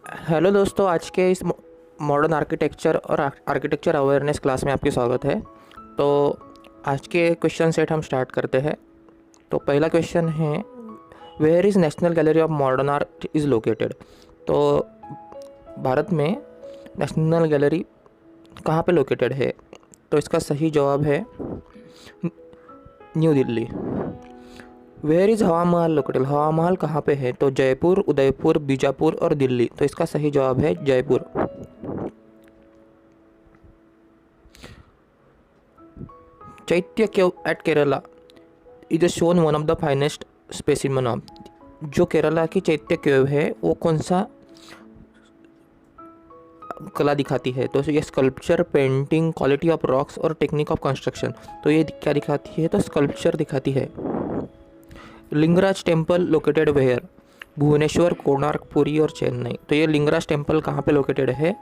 Hello दोस्तों, आज के इस मॉडर्न आर्किटेक्चर और आर्किटेक्चर अवेयरनेस क्लास में आपकी स्वागत है। तो आज के क्वेश्चन सेट हम स्टार्ट करते हैं। तो पहला क्वेश्चन है, where is National Gallery of Modern Art is located. तो भारत में नेशनल गैलरी कहाँ पे लोकेटेड है? तो इसका सही जवाब है न्यू दिल्ली। वेयर इज़ हवा महल लोकेटेड, हवा महल कहाँ पे है? तो जयपुर, उदयपुर, बीजापुर और दिल्ली। तो इसका सही जवाब है Jaipur. Chaitya cave at Kerala is shown one of the finest specimen of. जो केरला की चैत्य केव है वो कौन सा कला दिखाती है? तो ये sculpture, painting, quality of rocks और टेक्निक ऑफ कंस्ट्रक्शन। तो ये क्या दिखाती है? तो स्कल्पचर दिखाती है। Lingaraj temple located where? Bhubaneswar, Konark, Puri और चेन्नई। तो ये लिंगराज टेम्पल कहाँ पे लोकेटेड है?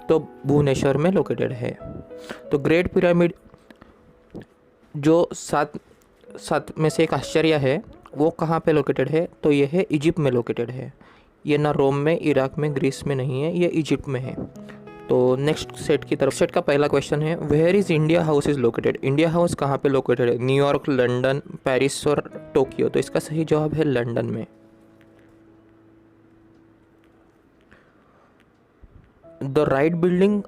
तो भुवनेश्वर में लोकेटेड है। तो ग्रेट पिरामिड जो सात में से एक आश्चर्य है वो कहाँ पे लोकेटेड है? तो ये है इजिप्ट में लोकेटेड है। ये ना रोम में, इराक में, ग्रीस में नहीं है, ये इजिप्ट में है। तो नेक्स्ट सेट की तरफ, सेट का पहला क्वेश्चन है, where is India House is located. India House कहाँ पे लोकेटेड है? न्यूयॉर्क, लंदन, पेरिस और टोक्यो। तो इसका सही जवाब है लंदन में। The right building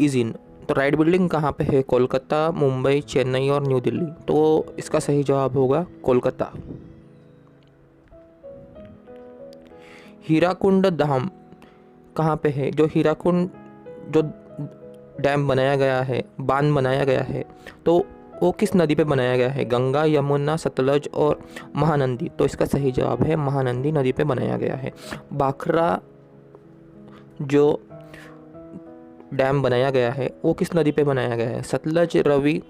is in. तो राइट बिल्डिंग कहाँ पे है? कोलकाता, मुंबई, चेन्नई और न्यू दिल्ली। तो इसका सही जवाब होगा कोलकाता। हीराकुंड धाम कहाँ पे है? जो हीराकुंड जो डैम बनाया गया है, बांध बनाया गया है, तो वो किस नदी पे बनाया गया है? गंगा, यमुना, सतलज और महानंदी। तो इसका सही जवाब है महानंदी नदी पे बनाया गया है। भाखड़ा जो डैम बनाया गया है वो किस नदी पे बनाया गया है? सतलज, रवि,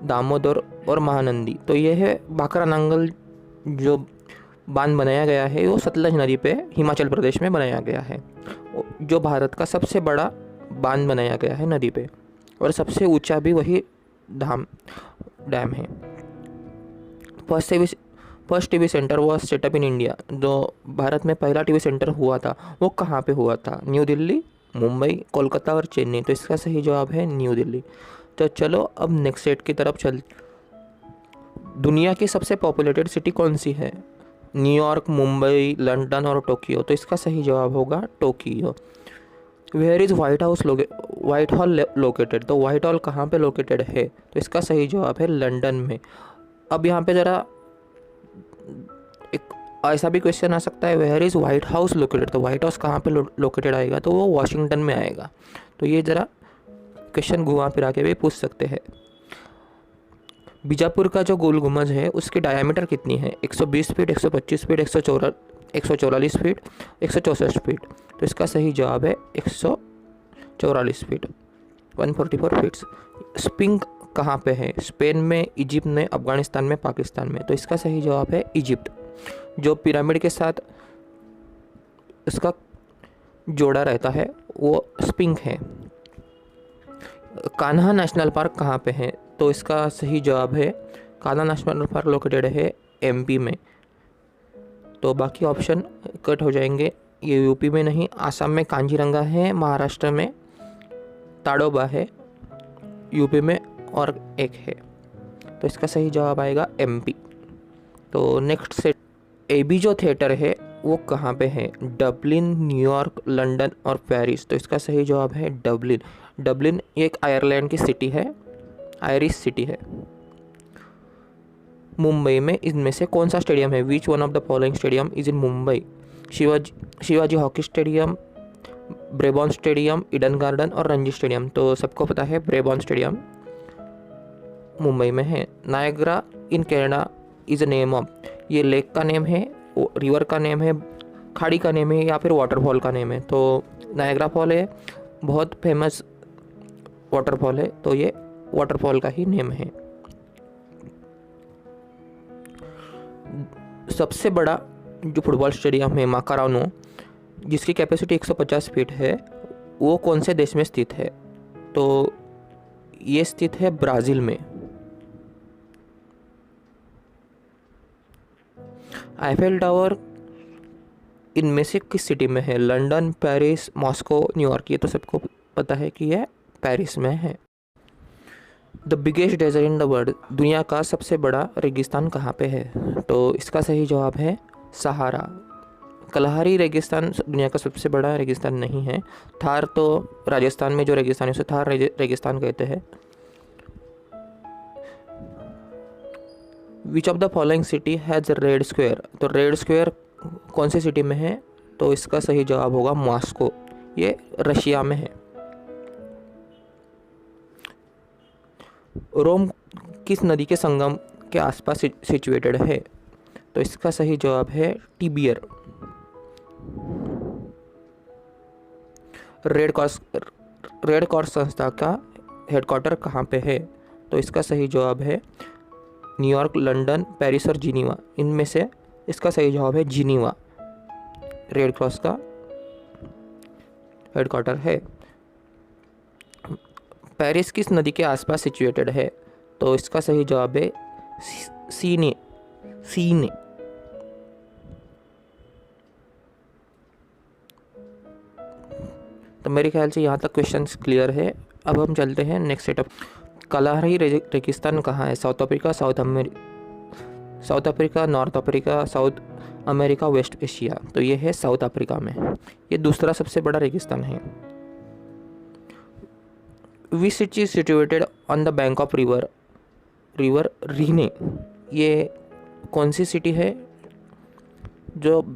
दामोदर और महानंदी। तो ये है भाखड़ा नांगल जो बांध बनाया गया है वो सतलज नदी पे हिमाचल प्रदेश में बनाया गया है, जो भारत का सबसे बड़ा बांध बनाया गया है नदी पे, और सबसे ऊंचा भी वही धाम डैम है। First TV centre was setup in India. जो भारत में पहला टीवी सेंटर हुआ था वो कहाँ पे हुआ था? न्यू दिल्ली, मुंबई, कोलकाता और चेन्नई। तो इसका सही जवाब है न्यू दिल्ली। तो चलो अब नेक्स्ट सेट की तरफ चल। दुनिया की सबसे पॉपुलेटेड सिटी कौन सी है? न्यूयॉर्क, मुंबई, लंदन और टोक्यो। तो इसका सही जवाब होगा Tokyo. Where is Whitehall located. तो व्हाइट हॉल कहाँ पे लोकेटेड है? तो इसका सही जवाब है लंदन में। अब यहाँ पे ज़रा एक ऐसा भी क्वेश्चन आ सकता है, where is White House located. तो व्हाइट हाउस कहाँ पे लोकेटेड आएगा? तो वो वॉशिंगटन में आएगा। तो ये ज़रा क्वेश्चन घुमा फिरा के भी पूछ सकते हैं। बीजापुर का जो गोल गुम्बद है उसकी डायमीटर कितनी है? 120 फीट, 125 फीट, 144 फीट, 164 फीट। तो इसका सही जवाब है 144 फीट, 144 फीट्स। स्पिंग कहाँ पे है? स्पेन में, इजिप्ट में, अफगानिस्तान में, पाकिस्तान में। तो इसका सही जवाब है इजिप्ट। जो पिरामिड के साथ इसका जोड़ा रहता है वो स्पिंग है। कान्हा नेशनल पार्क कहाँ पे है? तो इसका सही जवाब है कान्हा नेशनल पार्क लोकेटेड है एमपी में। तो बाकी ऑप्शन कट हो जाएंगे। ये यूपी में नहीं, आसाम में कांजीरंगा है, महाराष्ट्र में ताडोबा है, यूपी में और एक है। तो इसका सही जवाब आएगा एमपी। तो नेक्स्ट सेट, एबी जो थिएटर है वो कहाँ पे है? डबलिन, न्यूयॉर्क, लंदन और पेरिस। तो इसका सही जवाब है डबलिन। डबलिन एक आयरलैंड की सिटी है, आयरिश सिटी है। मुंबई में इनमें से कौन सा स्टेडियम है? Which one of the following stadium is in Mumbai? Shivaji hockey stadium, Brabourne stadium, Eden garden और रणजी स्टेडियम। तो सबको पता है ब्रेबॉर्न स्टेडियम मुंबई में है। Niagara in Canada is a name of. ये लेक का नेम है, रिवर का नेम है, खाड़ी का नेम है या फिर वाटरफॉल का नेम है? तो नायग्रा फॉल है, बहुत फेमस वाटरफॉल है, तो ये वाटरफॉल का ही नेम है। सबसे बड़ा जो फुटबॉल स्टेडियम है माकारानो, जिसकी कैपेसिटी 150 फीट है, वो कौन से देश में स्थित है? तो ये स्थित है ब्राज़ील में। आईफेल टावर इनमें से किस सिटी में है? London, Paris, Moscow, New York. ये तो सबको पता है कि यह पेरिस में है। The biggest desert in the world, दुनिया का सबसे बड़ा रेगिस्तान कहाँ पे है? तो इसका सही जवाब है सहारा। कलहरी रेगिस्तान दुनिया का सबसे बड़ा रेगिस्तान नहीं है। थार तो राजस्थान में जो रेगिस्तान है उसे थार रेगिस्तान कहते हैं। Which of the following city has red square, तो रेड स्क्वायर कौन सी सिटी में है? तो इसका सही जवाब होगा मॉस्को, ये रशिया में है। रोम किस नदी के संगम के आसपास सिचुएटेड है? तो इसका सही जवाब है टिबियर। रेड क्रॉस संस्था का हेडक्वार्टर कहाँ पे है? तो इसका सही जवाब है न्यूयॉर्क, लंदन, पेरिस और जिनीवा। इनमें से इसका सही जवाब है जिनीवा, रेड क्रॉस का हेडक्वार्टर है। पेरिस किस नदी के आसपास सिचुएटेड है? तो इसका सही जवाब है सीने। तो मेरे ख्याल से यहाँ तक क्वेश्चंस क्लियर है। अब हम चलते हैं नेक्स्ट सेटअप। कलहरी रेगिस्तान कहाँ है? South Africa, South Africa, North Africa, South America, West Asia. तो ये है साउथ अफ्रीका में। ये दूसरा सबसे बड़ा रेगिस्तान है। Which city is situated on the bank of river Rhine, ये कौन सी सिटी है जो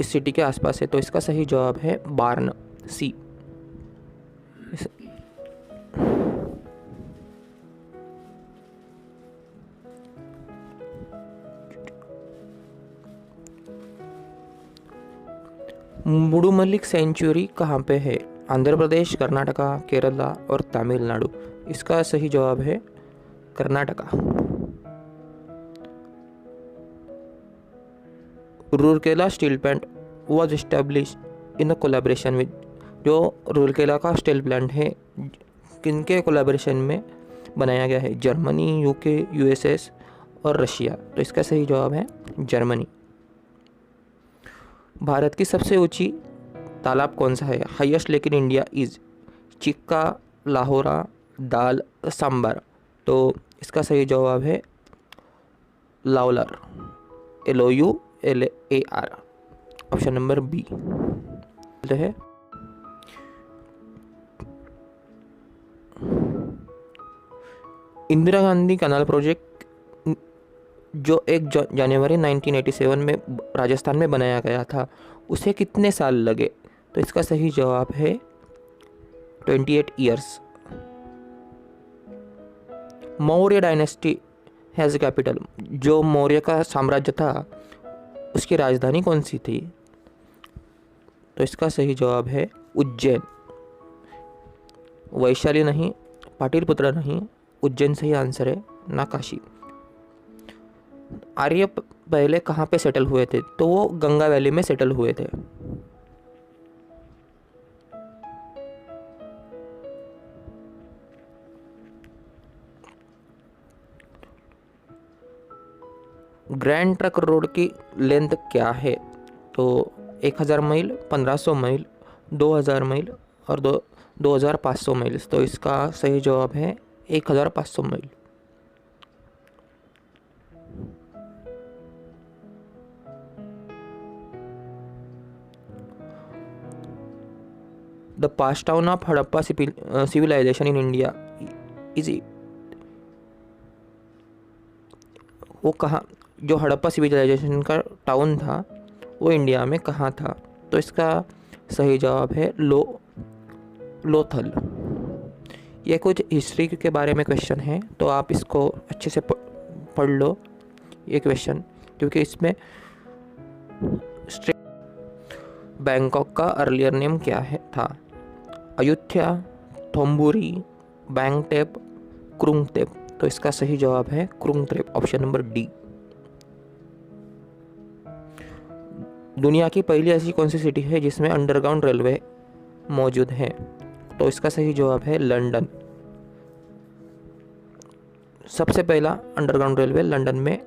इस सिटी के आसपास है? तो इसका सही जवाब है बार्न, सी। मुडुमल्लिक सेंचुरी कहाँ पे है? आंध्र प्रदेश, कर्नाटका, केरला और तमिलनाडु। इसका सही जवाब है Karnataka. Rourkela steel plant was establish in collaboration with, जो रूरकेला का स्टील प्लांट है किनके कोलैबोरेशन में बनाया गया है? जर्मनी, यूके, यूएसएस और रशिया। तो इसका सही जवाब है जर्मनी। भारत की सबसे ऊंची तालाब कौन सा है? Highest lake in India is Chilka, Lahaura, Dal, Sambhar. तो इसका सही जवाब है Loular, LOULAR, option number B है। इंदिरा गांधी कनाल प्रोजेक्ट जो 1 जनवरी 1987 में राजस्थान में बनाया गया था, उसे कितने साल लगे? तो इसका सही जवाब है 28 years. Maurya dynasty has capital, जो मौर्य का साम्राज्य था उसकी राजधानी कौन सी थी? तो इसका सही जवाब है उज्जैन। वैशाली नहीं, पाटिलपुत्र नहीं, उज्जैन सही आंसर है, ना काशी। आर्य पहले कहाँ पे सेटल हुए थे? तो वो गंगा वैली में सेटल हुए थे। ग्रैंड ट्रक रोड की लेंथ क्या है? तो 1000 मील, 1500 मील, 2000 मील और 2500 मील। तो इसका सही जवाब है 1500 मील। The past town of Harappa civilization in India is, वो कहाँ, जो हड़प्पा सिविलाइजेशन का टाउन था वो इंडिया में कहाँ था? तो इसका सही जवाब है लोथल। ये कुछ हिस्ट्री के बारे में क्वेश्चन है, तो आप इसको अच्छे से पढ़ लो ये क्वेश्चन, क्योंकि इसमें बैंकॉक का अर्लियर नेम क्या है था? अयोध्या, थोम्बुरी, बैंगटेप, क्रुंगतेप। तो इसका सही जवाब है क्रुंगतेप, ऑप्शन नंबर डी। दुनिया की पहली ऐसी कौन सी सिटी है जिसमें अंडरग्राउंड रेलवे मौजूद है? तो इसका सही जवाब है लंदन। सबसे पहला अंडरग्राउंड रेलवे लंदन में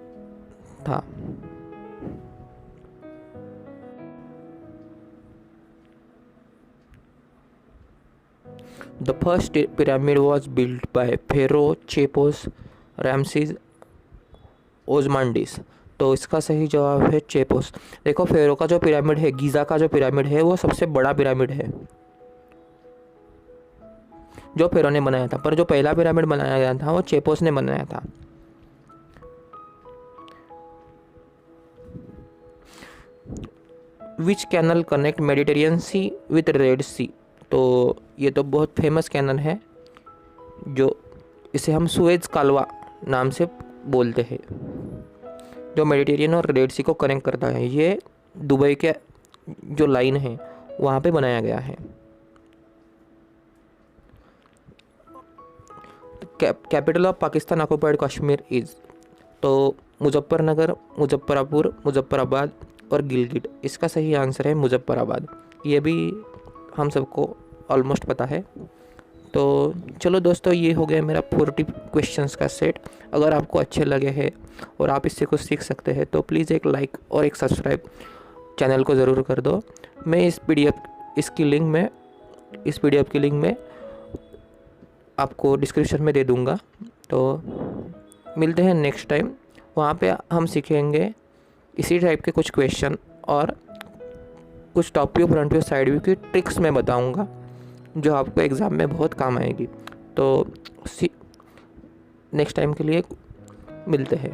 था। The first pyramid was build by pharaoh Cheops Ramses Ozymandias. तो इसका सही जवाब है चेपोस। देखो फेरो का जो पिरामिड है, गीज़ा का जो पिरामिड है, वो सबसे बड़ा पिरामिड है जो फेरो ने बनाया था, पर जो पहला पिरामिड बनाया गया था वो चेपोस ने बनाया था। Which canal connect Mediterranean Sea with Red Sea. तो ये तो बहुत फेमस कैनल है, जो इसे हम सुएज कालवा नाम से बोलते हैं, जो मेडिटेरियन और रेड सी को कनेक्ट करता है। ये दुबई के जो लाइन है वहाँ पे बनाया गया है। Capital of Pakistan occupied Kashmir is. तो मुजफ्फरनगर, मुजफ्फरापुर, मुजफ्फराबाद और गिलगिट। इसका सही आंसर है मुजफ्फराबाद। ये भी हम सबको ऑलमोस्ट पता है। तो चलो दोस्तों, ये हो गया मेरा 40 क्वेश्चंस का सेट। अगर आपको अच्छे लगे हैं और आप इससे कुछ सीख सकते हैं तो प्लीज़ एक लाइक और एक सब्सक्राइब चैनल को ज़रूर कर दो। मैं इस पीडीएफ की लिंक में आपको डिस्क्रिप्शन में दे दूँगा। तो मिलते हैं नेक्स्ट टाइम। वहाँ पे हम सीखेंगे इसी टाइप के कुछ क्वेश्चन और कुछ top view, front view, side view की ट्रिक्स मैं बताऊँगा जो आपको एग्ज़ाम में बहुत काम आएगी। तो नेक्स्ट टाइम के लिए मिलते हैं।